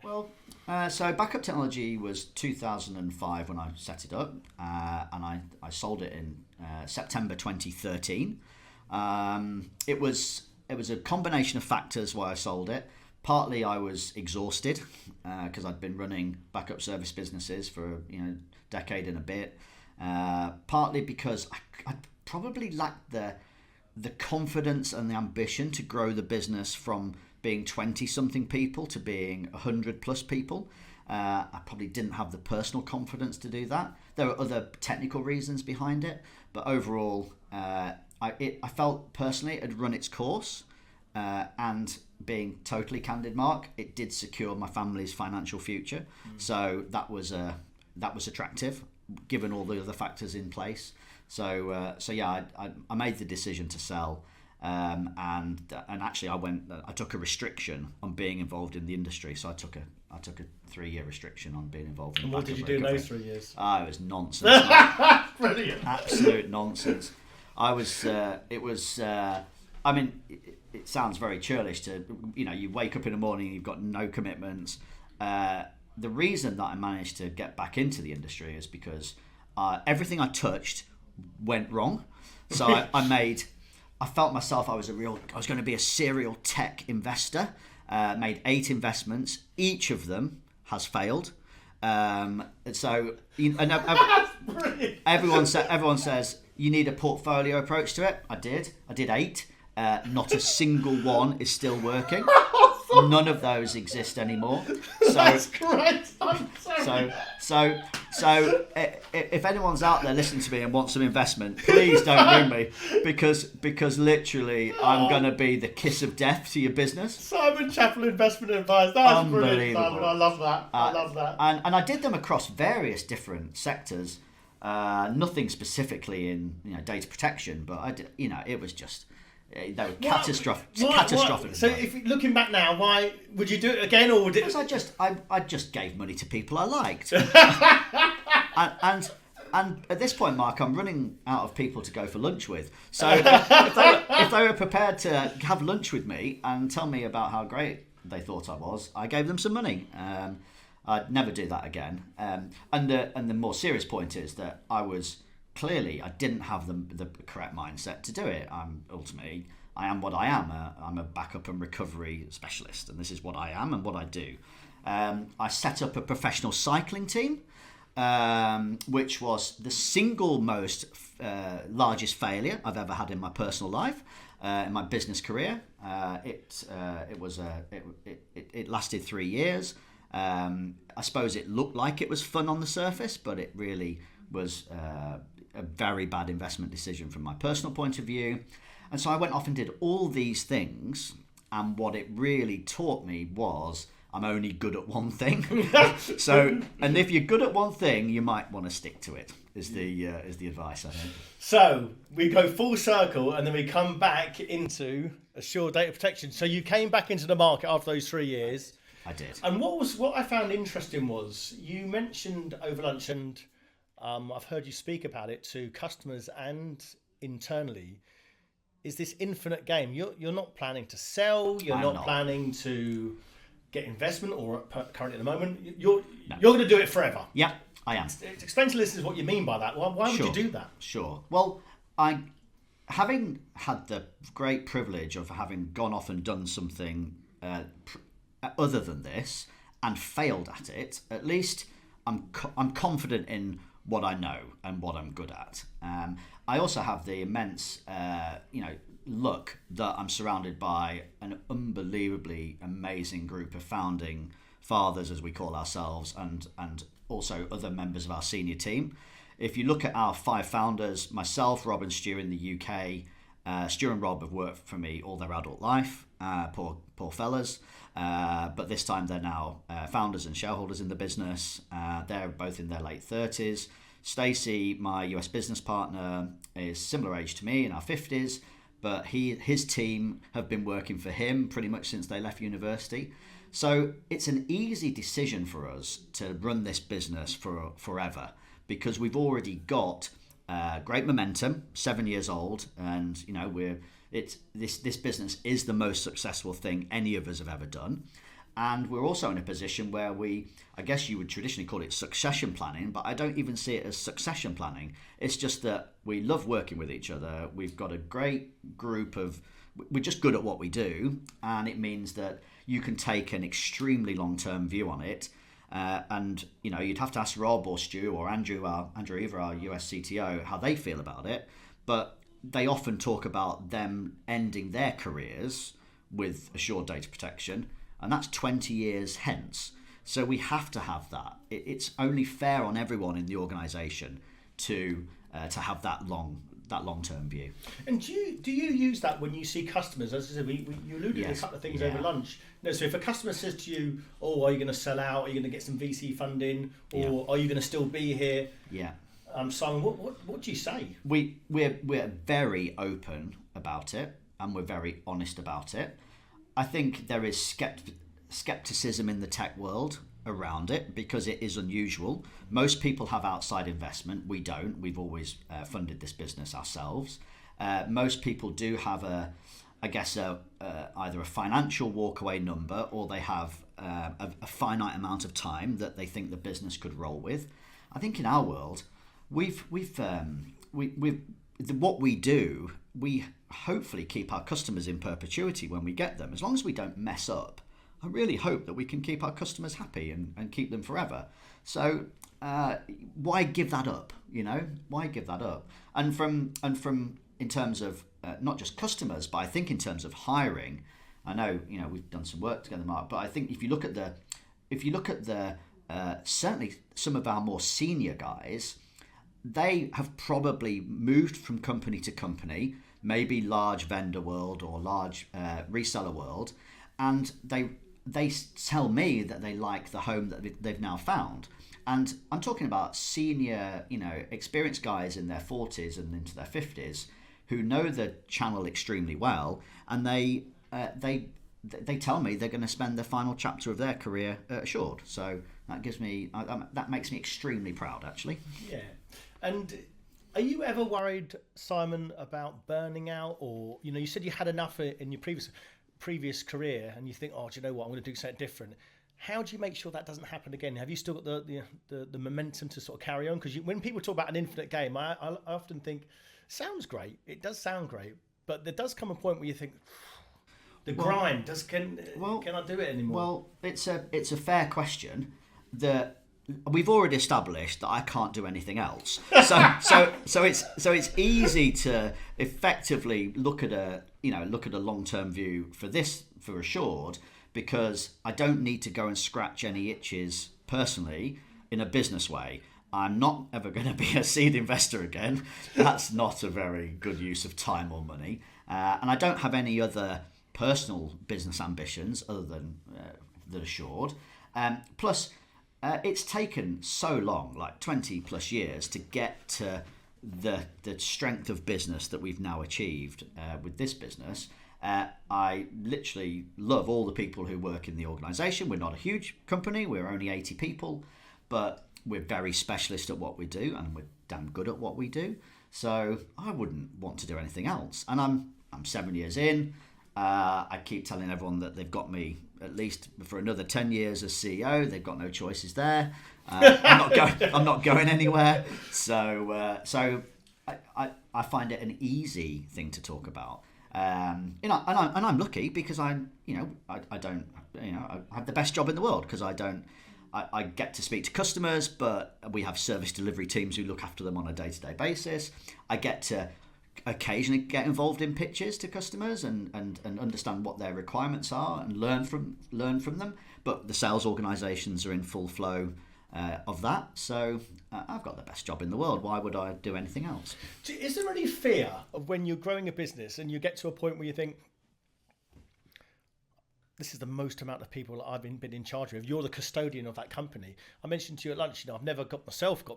Well, so Backup Technology was 2005 when I set it up, and I sold it in September 2013. It was a combination of factors why I sold it. Partly I was exhausted because I'd been running backup service businesses for a decade and a bit. Partly because I probably lacked the confidence and the ambition to grow the business from being 20-something people to being 100-plus people. I probably didn't have the personal confidence to do that. There were other technical reasons behind it, but overall, I felt personally it had run its course, and being totally candid, Mark, it did secure my family's financial future. So that was attractive, given all the other factors in place. So yeah, I made the decision to sell. And actually, I took a restriction on being involved in the industry. So I took a 3-year restriction on being involved in. And what did you do in those 3 years? It was nonsense. Brilliant. Absolute nonsense. It was. I mean, it sounds very churlish to you wake up in the morning and you've got no commitments. The reason that I managed to get back into the industry is because everything I touched went wrong. So I felt myself I was going to be a serial tech investor. Made 8 investments. Each of them has failed. So everyone says you need a portfolio approach to it. I did 8. Not a single one is still working. None of those exist anymore. So, that's great. I'm sorry. So if anyone's out there listening to me and wants some investment, please don't ring me because literally I'm going to be the kiss of death to your business. Simon Chappell Investment Advice. That's brilliant, Simon. I love that. And I did them across various different sectors. Nothing specifically in data protection, but I did. It was just. They were catastrophic. So, if looking back now, why would you do it again, or would it? Because I just gave money to people I liked, and at this point, Mark, I'm running out of people to go for lunch with. So if they were prepared to have lunch with me and tell me about how great they thought I was, I gave them some money. I'd never do that again. And the more serious point is that I didn't have the correct mindset to do it. I am what I am. I'm a backup and recovery specialist, and this is what I am and what I do. I set up a professional cycling team, which was the single most largest failure I've ever had in my personal life, in my business career. It lasted 3 years. I suppose it looked like it was fun on the surface, but it really was a very bad investment decision from my personal point of view. And so I went off and did all these things, and what it really taught me was I'm only good at one thing. And if you're good at one thing, you might want to stick to it, is the advice, I think. So we go full circle and then we come back into Assure Data Protection. So you came back into the market after those 3 years. I did. And what I found interesting was you mentioned over lunch, and I've heard you speak about it to customers and internally, is this infinite game. You're not planning to sell, you're not planning to get investment, or currently at the moment, you're going to do it forever. Yeah, I am. Explain to listeners what you mean by that. Why would you do that? Sure. Well, having had the great privilege of having gone off and done something other than this and failed at it, at least I'm confident in what I know and what I'm good at. I also have the immense, luck that I'm surrounded by an unbelievably amazing group of founding fathers, as we call ourselves, and also other members of our senior team. If you look at our 5 founders, myself, Rob and Stu in the UK, Stu and Rob have worked for me all their adult life, poor fellas, but this time they're now founders and shareholders in the business. They're both in their late 30s. Stacey, my US business partner, is similar age to me, in our 50s, but his team have been working for him pretty much since they left university. So it's an easy decision for us to run this business for forever, because we've already got great momentum, 7 years old, and this business is the most successful thing any of us have ever done. And we're also in a position where I guess you would traditionally call it succession planning, but I don't even see it as succession planning. It's just that we love working with each other. We've got a great group we're just good at what we do. And it means that you can take an extremely long-term view on it. And, you'd have to ask Rob or Stu or Andrew Eva, our US CTO, how they feel about it. But they often talk about them ending their careers with assured data protection, and that's 20 years hence. So we have to have that. It's only fair on everyone in the organisation to have that long-term view. And do you use that when you see customers? As I said, you alluded to a couple of things over lunch. So if a customer says to you, "Oh, are you going to sell out? Are you going to get some VC funding, or are you going to still be here?" Yeah. Simon, what do you say? We're very open about it, and we're very honest about it. I think there is skepticism in the tech world around it because it is unusual. Most people have outside investment. We don't. We've always funded this business ourselves. Most people do have either a financial walkaway number, or they have a finite amount of time that they think the business could roll with. I think in our world, what we do, we hopefully keep our customers in perpetuity when we get them. As long as we don't mess up, I really hope that we can keep our customers happy and keep them forever. So why give that up? Why give that up? And from in terms of not just customers, but I think in terms of hiring, I know we've done some work together, Mark. But I think if you look at the certainly some of our more senior guys, they have probably moved from company to company, maybe large vendor world or large reseller world, and they tell me that they like the home that they've now found. And I'm talking about senior, experienced guys in their 40s and into their 50s who know the channel extremely well, and they tell me they're going to spend the final chapter of their career at Assured. So that makes me extremely proud, actually. Yeah. And are you ever worried, Simon, about burning out? Or, you said you had enough in your previous career and you think, oh, do you know what, I'm going to do something different. How do you make sure that doesn't happen again? Have you still got the momentum to sort of carry on? Because when people talk about an infinite game, I often think, sounds great. It does sound great. But there does come a point where you think, grind, can I do it anymore? Well, it's a fair question. We've already established that I can't do anything else. So it's easy to effectively look at a long-term view for Assured, because I don't need to go and scratch any itches personally in a business way. I'm not ever going to be a seed investor again. That's not a very good use of time or money. And I don't have any other personal business ambitions other than Assured. Plus, it's taken so long, like 20 plus years, to get to the strength of business that we've now achieved with this business. I literally love all the people who work in the organisation. We're not a huge company. We're only 80 people, but we're very specialist at what we do, and we're damn good at what we do. So I wouldn't want to do anything else. And I'm 7 years in. I keep telling everyone that they've got me at least for another 10 years as CEO. They've got no choices there. I'm not going anywhere. So I find it an easy thing to talk about. And I'm lucky because I have the best job in the world, because I get to speak to customers, but we have service delivery teams who look after them on a day-to-day basis. I get to occasionally get involved in pitches to customers and understand what their requirements are and learn from them. But the sales organisations are in full flow of that. So I've got the best job in the world. Why would I do anything else? Is there any fear of when you're growing a business and you get to a point where you think, this is the most amount of people that I've been in charge of. You're the custodian of that company. I mentioned to you at lunch, I've never got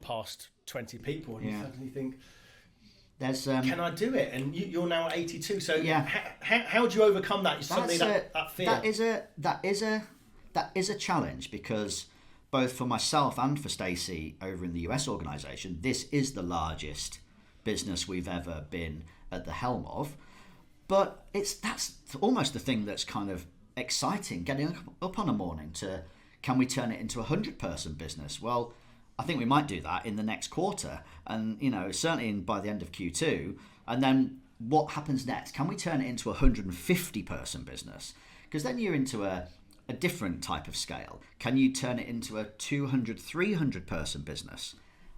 past 20 people, and you suddenly think, there's can I do it? And you're now at 82. So yeah, how do you overcome that? That fear. That is a challenge, because both for myself and for Stacey over in the US organisation, this is the largest business we've ever been at the helm of. But that's almost the thing that's kind of exciting getting up on a morning to, can we turn it into a 100-person business? Well, I think we might do that in the next quarter, and certainly by the end of Q2. And then what happens next? Can we turn it into a 150-person business? Because then you're into a different type of scale. Can you turn it into a 200, 300-person business?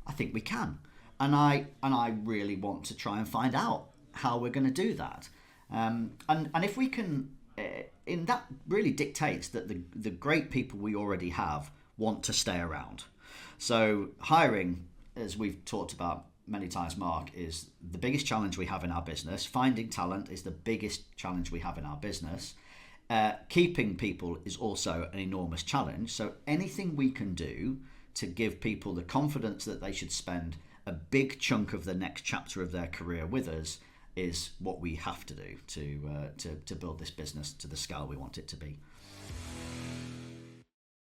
I think we can, and I really want to try and find out how we're going to do that. And if we can, in that really dictates that the great people we already have want to stay around. So hiring, as we've talked about many times, Mark, is the biggest challenge we have in our business. Finding talent is the biggest challenge we have in our business. Keeping people is also an enormous challenge. So anything we can do to give people the confidence that they should spend a big chunk of the next chapter of their career with us is what we have to do to build this business to the scale we want it to be.